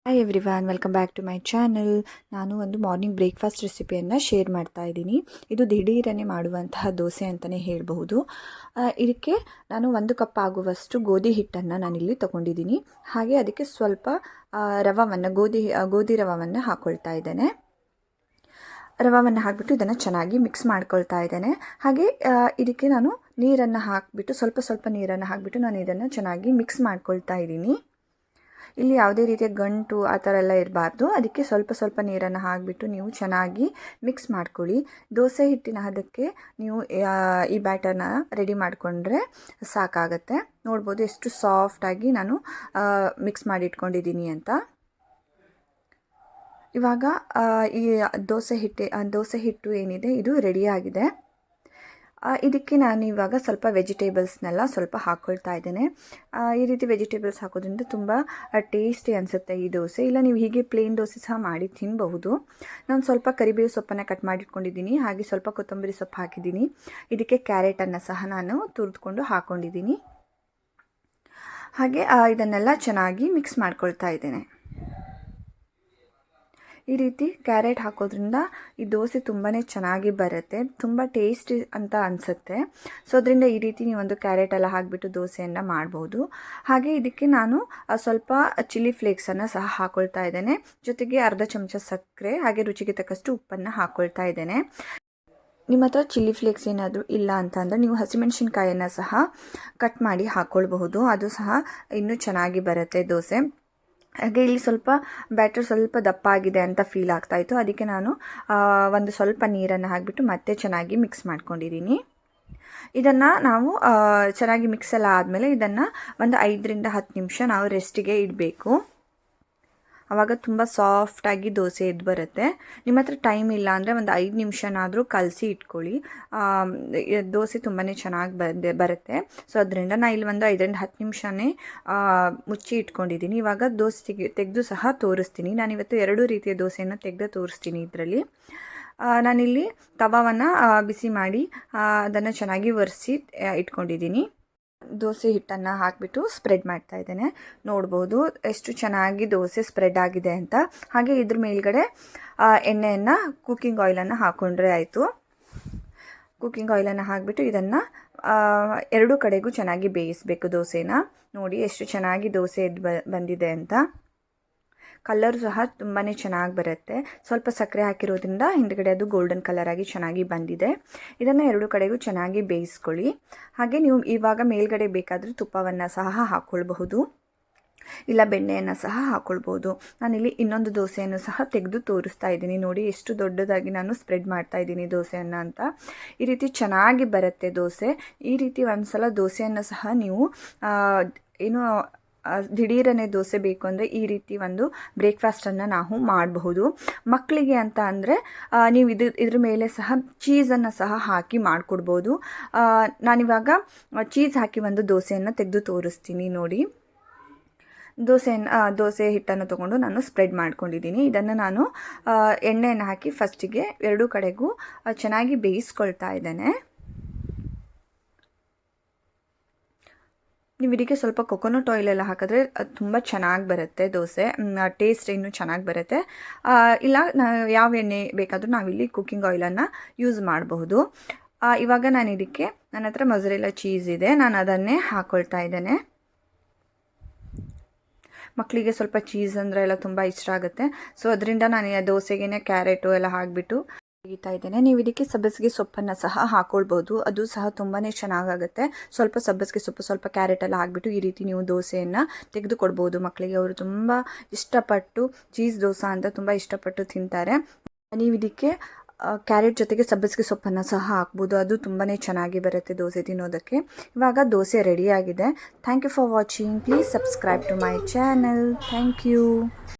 Hi everyone, welcome back to my channel. ನಾನು ಒಂದು morning breakfast ರೆಸಿಪಿಯನ್ನು share ಮಾಡ್ತಾ ಇದ್ದೀನಿ. ಇದು ದಿಢೀರನೆ ಮಾಡುವಂತಹ ದೋಸೆ ಅಂತಲೇ ಹೇಳಬಹುದು. ಇದಕ್ಕೆ ನಾನು 1 ಕಪ್ ಆಗುವಷ್ಟು ಗೋಧಿ ಹಿಟ್ಟನ್ನು ನಾನಿಲ್ಲಿ ತೊಗೊಂಡಿದ್ದೀನಿ. ಹಾಗೆ ಅದಕ್ಕೆ ಸ್ವಲ್ಪ ರವವನ್ನು ಗೋಧಿ ರವವನ್ನು ಹಾಕ್ಕೊಳ್ತಾ ಇದ್ದೇನೆ. ರವವನ್ನು ಹಾಕಿಬಿಟ್ಟು ಇದನ್ನು ಚೆನ್ನಾಗಿ ಮಿಕ್ಸ್ ಮಾಡ್ಕೊಳ್ತಾ ಇದ್ದೇನೆ. ಹಾಗೆ ಇದಕ್ಕೆ ನಾನು ನೀರನ್ನು ಹಾಕಿಬಿಟ್ಟು ಸ್ವಲ್ಪ ನೀರನ್ನು ಹಾಕಿಬಿಟ್ಟು ನಾನು ಇದನ್ನು ಚೆನ್ನಾಗಿ ಮಿಕ್ಸ್ ಮಾಡ್ಕೊಳ್ತಾ ಇದ್ದೀನಿ. ಇಲ್ಲಿ ಯಾವುದೇ ರೀತಿಯ ಗಂಟು ಆ ಥರ ಎಲ್ಲ ಇರಬಾರ್ದು. ಅದಕ್ಕೆ ಸ್ವಲ್ಪ ನೀರನ್ನು ಹಾಕಿಬಿಟ್ಟು ನೀವು ಚೆನ್ನಾಗಿ ಮಿಕ್ಸ್ ಮಾಡ್ಕೊಳ್ಳಿ. ದೋಸೆ ಹಿಟ್ಟಿನ ಹದಕ್ಕೆ ನೀವು ಈ ಬ್ಯಾಟರ್ನ ರೆಡಿ ಮಾಡಿಕೊಂಡ್ರೆ ಸಾಕಾಗತ್ತೆ. ನೋಡ್ಬೋದು ಎಷ್ಟು ಸಾಫ್ಟಾಗಿ ನಾನು ಮಿಕ್ಸ್ ಮಾಡಿ ಇಟ್ಕೊಂಡಿದ್ದೀನಿ ಅಂತ. ಇವಾಗ ಈ ದೋಸೆ ಹಿಟ್ಟು ಏನಿದೆ ಇದು ರೆಡಿಯಾಗಿದೆ. ಇದಕ್ಕೆ ನಾನು ಇವಾಗ ಸ್ವಲ್ಪ ವೆಜಿಟೇಬಲ್ಸ್ನೆಲ್ಲ ಸ್ವಲ್ಪ ಹಾಕ್ಕೊಳ್ತಾ ಇದ್ದೇನೆ. ಈ ರೀತಿ ವೆಜಿಟೇಬಲ್ಸ್ ಹಾಕೋದ್ರಿಂದ ತುಂಬ ಟೇಸ್ಟಿ ಅನಿಸುತ್ತೆ ಈ ದೋಸೆ. ಇಲ್ಲ ನೀವು ಹೀಗೆ ಪ್ಲೇನ್ ದೋಸೆ ಸಹ ಮಾಡಿ ತಿನ್ನಬಹುದು. ನಾನು ಸ್ವಲ್ಪ ಕರಿಬೇವು ಸೊಪ್ಪನ್ನು ಕಟ್ ಮಾಡಿಟ್ಕೊಂಡಿದ್ದೀನಿ. ಹಾಗೆ ಸ್ವಲ್ಪ ಕೊತ್ತಂಬರಿ ಸೊಪ್ಪು ಹಾಕಿದ್ದೀನಿ. ಇದಕ್ಕೆ ಕ್ಯಾರೆಟನ್ನು ಸಹ ನಾನು ತುರಿದುಕೊಂಡು ಹಾಕ್ಕೊಂಡಿದ್ದೀನಿ. ಹಾಗೆ ಇದನ್ನೆಲ್ಲ ಚೆನ್ನಾಗಿ ಮಿಕ್ಸ್ ಮಾಡ್ಕೊಳ್ತಾ ಇದ್ದೇನೆ. ಈ ರೀತಿ ಕ್ಯಾರೆಟ್ ಹಾಕೋದ್ರಿಂದ ಈ ದೋಸೆ ತುಂಬಾ ಚೆನ್ನಾಗಿ ಬರುತ್ತೆ, ತುಂಬ ಟೇಸ್ಟಿ ಅಂತ ಅನಿಸುತ್ತೆ. ಸೊ ಅದರಿಂದ ಈ ರೀತಿ ನೀವೊಂದು ಕ್ಯಾರೆಟ್ ಎಲ್ಲ ಹಾಕಿಬಿಟ್ಟು ದೋಸೆಯನ್ನು ಮಾಡ್ಬೋದು. ಹಾಗೆ ಇದಕ್ಕೆ ನಾನು ಸ್ವಲ್ಪ ಚಿಲ್ಲಿ ಫ್ಲೇಕ್ಸನ್ನು ಸಹ ಹಾಕ್ಕೊಳ್ತಾ ಇದ್ದೇನೆ. ಜೊತೆಗೆ ಅರ್ಧ ಚಮಚ ಸಕ್ಕರೆ ಹಾಗೆ ರುಚಿಗೆ ತಕ್ಕಷ್ಟು ಉಪ್ಪನ್ನು ಹಾಕ್ಕೊಳ್ತಾ ಇದ್ದೇನೆ. ನಿಮ್ಮ ಹತ್ರ ಚಿಲ್ಲಿ ಫ್ಲೇಕ್ಸ್ ಏನಾದರೂ ಇಲ್ಲ ಅಂತಂದರೆ ನೀವು ಹಸಿಮೆಣಸಿನ್ಕಾಯನ್ನು ಸಹ ಕಟ್ ಮಾಡಿ ಹಾಕ್ಕೊಳ್ಬಹುದು. ಅದು ಸಹ ಇನ್ನೂ ಚೆನ್ನಾಗಿ ಬರುತ್ತೆ ದೋಸೆ. ಹಾಗೆ ಇಲ್ಲಿ ಸ್ವಲ್ಪ ಬ್ಯಾಟರ್ ಸ್ವಲ್ಪ ದಪ್ಪ ಆಗಿದೆ ಅಂತ ಫೀಲ್ ಆಗ್ತಾಯಿತ್ತು. ಅದಕ್ಕೆ ನಾನು ಒಂದು ಸ್ವಲ್ಪ ನೀರನ್ನು ಹಾಕಿಬಿಟ್ಟು ಮತ್ತೆ ಚೆನ್ನಾಗಿ ಮಿಕ್ಸ್ ಮಾಡ್ಕೊಂಡಿದ್ದೀನಿ. ಇದನ್ನು ನಾವು ಚೆನ್ನಾಗಿ ಮಿಕ್ಸ್ ಎಲ್ಲ ಆದಮೇಲೆ ಇದನ್ನು ಒಂದು 5ರಿಂದ 10 ನಿಮಿಷ ನಾವು ರೆಸ್ಟಿಗೆ ಇಡಬೇಕು. ಆವಾಗ ತುಂಬ ಸಾಫ್ಟಾಗಿ ದೋಸೆ ಎದ್ದು ಬರುತ್ತೆ. ನಿಮ್ಮ ಹತ್ರ ಟೈಮ್ ಇಲ್ಲ ಅಂದರೆ ಒಂದು 5 ನಿಮಿಷನಾದರೂ ಕಲಸಿ ಇಟ್ಕೊಳ್ಳಿ. ದೋಸೆ ತುಂಬಾ ಚೆನ್ನಾಗಿ ಬರುತ್ತೆ. ಸೊ ಅದರಿಂದ ನಾನು ಇಲ್ಲಿ ಒಂದು 5ರಿಂದ 10 ನಿಮಿಷನೇ ಮುಚ್ಚಿ ಇಟ್ಕೊಂಡಿದ್ದೀನಿ. ಇವಾಗ ದೋಸೆ ತೆಗೆದು ಸಹ ತೋರಿಸ್ತೀನಿ. ನಾನಿವತ್ತು 2 ರೀತಿಯ ದೋಸೆಯನ್ನು ತೆಗೆದು ತೋರಿಸ್ತೀನಿ ಇದರಲ್ಲಿ. ನಾನಿಲ್ಲಿ ತವಾವನ್ನು ಬಿಸಿ ಮಾಡಿ ಅದನ್ನು ಚೆನ್ನಾಗಿ ಒರೆಸಿ ಇಟ್ಕೊಂಡಿದ್ದೀನಿ. ದೋಸೆ ಹಿಟ್ಟನ್ನು ಹಾಕಿಬಿಟ್ಟು ಸ್ಪ್ರೆಡ್ ಮಾಡ್ತಾ ಇದ್ದೇನೆ. ನೋಡ್ಬೋದು ಎಷ್ಟು ಚೆನ್ನಾಗಿ ದೋಸೆ ಸ್ಪ್ರೆಡ್ ಆಗಿದೆ ಅಂತ. ಹಾಗೆ ಇದ್ರ ಮೇಲ್ಗಡೆ ಎಣ್ಣೆಯನ್ನು ಕುಕ್ಕಿಂಗ್ ಆಯಿಲನ್ನು ಹಾಕ್ಕೊಂಡ್ರೆ ಆಯಿತು. ಕುಕ್ಕಿಂಗ್ ಆಯಿಲನ್ನು ಹಾಕಿಬಿಟ್ಟು ಇದನ್ನು 2 ಕಡೆಗೂ ಚೆನ್ನಾಗಿ ಬೇಯಿಸಬೇಕು ದೋಸೆನ. ನೋಡಿ ಎಷ್ಟು ಚೆನ್ನಾಗಿ ದೋಸೆ ಎದ್ದು ಬಂದಿದೆ ಅಂತ. ಕಲರ್ ಸಹ ತುಂಬಾ ಚೆನ್ನಾಗಿ ಬರುತ್ತೆ. ಸ್ವಲ್ಪ ಸಕ್ಕರೆ ಹಾಕಿರೋದ್ರಿಂದ ಹಿಂದ್ಗಡೆ ಅದು ಗೋಲ್ಡನ್ ಕಲರ್ ಆಗಿ ಚೆನ್ನಾಗಿ ಬಂದಿದೆ. ಇದನ್ನು 2 ಕಡೆಗೂ ಚೆನ್ನಾಗಿ ಬೇಯಿಸ್ಕೊಳ್ಳಿ. ಹಾಗೆ ನೀವು ಇವಾಗ ಮೇಲ್ಗಡೆ ಬೇಕಾದರೆ ತುಪ್ಪವನ್ನು ಸಹ ಹಾಕ್ಕೊಳ್ಬಹುದು, ಇಲ್ಲ ಬೆಣ್ಣೆಯನ್ನು ಸಹ ಹಾಕ್ಕೊಳ್ಬೋದು. ನಾನಿಲ್ಲಿ ಇನ್ನೊಂದು ದೋಸೆಯನ್ನು ಸಹ ತೆಗೆದು ತೋರಿಸ್ತಾ ಇದ್ದೀನಿ. ನೋಡಿ ಎಷ್ಟು ದೊಡ್ಡದಾಗಿ ನಾನು ಸ್ಪ್ರೆಡ್ ಮಾಡ್ತಾ ಇದ್ದೀನಿ ದೋಸೆಯನ್ನು ಅಂತ. ಈ ರೀತಿ ಚೆನ್ನಾಗಿ ಬರುತ್ತೆ ದೋಸೆ. ಈ ರೀತಿ ಒಂದ್ಸಲ ದೋಸೆಯನ್ನು ಸಹ ನೀವು ದಿಢೀರನೆ ದೋಸೆ ಬೇಕು ಅಂದರೆ ಈ ರೀತಿ ಒಂದು ಬ್ರೇಕ್ಫಾಸ್ಟನ್ನು ನಾವು ಮಾಡಬಹುದು. ಮಕ್ಕಳಿಗೆ ಅಂತ ಅಂದರೆ ನೀವು ಇದ್ರ ಮೇಲೆ ಸಹ ಚೀಸನ್ನು ಸಹ ಹಾಕಿ ಮಾಡಿಕೊಡ್ಬೋದು. ನಾನಿವಾಗ ಚೀಸ್ ಹಾಕಿ ಒಂದು ದೋಸೆಯನ್ನು ತೆಗೆದು ತೋರಿಸ್ತೀನಿ ನೋಡಿ. ದೋಸೆ ಹಿಟ್ಟನ್ನು ತೊಗೊಂಡು ನಾನು ಸ್ಪ್ರೆಡ್ ಮಾಡ್ಕೊಂಡಿದ್ದೀನಿ. ಇದನ್ನು ನಾನು ಎಣ್ಣೆಯನ್ನು ಹಾಕಿ ಫಸ್ಟಿಗೆ 2 ಕಡೆಗೂ ಚೆನ್ನಾಗಿ ಬೇಯಿಸ್ಕೊಳ್ತಾ ಇದ್ದೇನೆ. ನೀವು ಇದಕ್ಕೆ ಸ್ವಲ್ಪ ಕೊಕೊನಟ್ ಆಯಿಲೆಲ್ಲ ಹಾಕಿದ್ರೆ ಅದು ತುಂಬ ಚೆನ್ನಾಗಿ ಬರುತ್ತೆ ದೋಸೆ, ಟೇಸ್ಟ್ ಇನ್ನೂ ಚೆನ್ನಾಗಿ ಬರುತ್ತೆ. ಇಲ್ಲ ಯಾವ ಎಣ್ಣೆ ಬೇಕಾದರೂ ನಾವಿಲ್ಲಿ ಕುಕ್ಕಿಂಗ್ ಆಯಿಲನ್ನು ಯೂಸ್ ಮಾಡಬಹುದು. ಇವಾಗ ನಾನು ಇದಕ್ಕೆ ನನ್ನ ಹತ್ರ ಮೊಸರೆಲ್ಲ ಚೀಸ್ ಇದೆ, ನಾನು ಅದನ್ನೇ ಹಾಕ್ಕೊಳ್ತಾ ಇದ್ದೇನೆ. ಮಕ್ಕಳಿಗೆ ಸ್ವಲ್ಪ ಚೀಸ್ ಅಂದರೆ ಎಲ್ಲ ತುಂಬ ಇಷ್ಟ ಆಗುತ್ತೆ. ಸೊ ಅದರಿಂದ ನಾನು ದೋಸೆಗೆ ಕ್ಯಾರೆಟು ಎಲ್ಲ ಹಾಕಿಬಿಟ್ಟು ತೆಗಿತಾ ಇದ್ದೇನೆ. ನೀವು ಇದಕ್ಕೆ ಸಬ್ಬಸಿಗೆ ಸೊಪ್ಪನ್ನು ಸಹ ಹಾಕ್ಕೊಳ್ಬೋದು, ಅದು ಸಹ ತುಂಬಾ ಚೆನ್ನಾಗಾಗುತ್ತೆ. ಸ್ವಲ್ಪ ಸಬ್ಬಸಿಗೆ ಸೊಪ್ಪು, ಸ್ವಲ್ಪ ಕ್ಯಾರೆಟ್ ಎಲ್ಲ ಹಾಕಿಬಿಟ್ಟು ಈ ರೀತಿ ನೀವು ದೋಸೆಯನ್ನು ತೆಗೆದುಕೊಡ್ಬೋದು ಮಕ್ಕಳಿಗೆ. ಅವರು ತುಂಬ ಇಷ್ಟಪಟ್ಟು ಚೀಸ್ ದೋಸೆ ಅಂತ ತುಂಬ ಇಷ್ಟಪಟ್ಟು ತಿಂತಾರೆ. ನೀವು ಇದಕ್ಕೆ ಕ್ಯಾರೆಟ್ ಜೊತೆಗೆ ಸಬ್ಬಸಿಗೆ ಸೊಪ್ಪನ್ನು ಸಹ ಹಾಕ್ಬೋದು, ಅದು ತುಂಬಾ ಚೆನ್ನಾಗಿ ಬರುತ್ತೆ ದೋಸೆ ತಿನ್ನೋದಕ್ಕೆ. ಇವಾಗ ದೋಸೆ ರೆಡಿಯಾಗಿದೆ. Thank you for watching. Please subscribe to my channel. Thank you.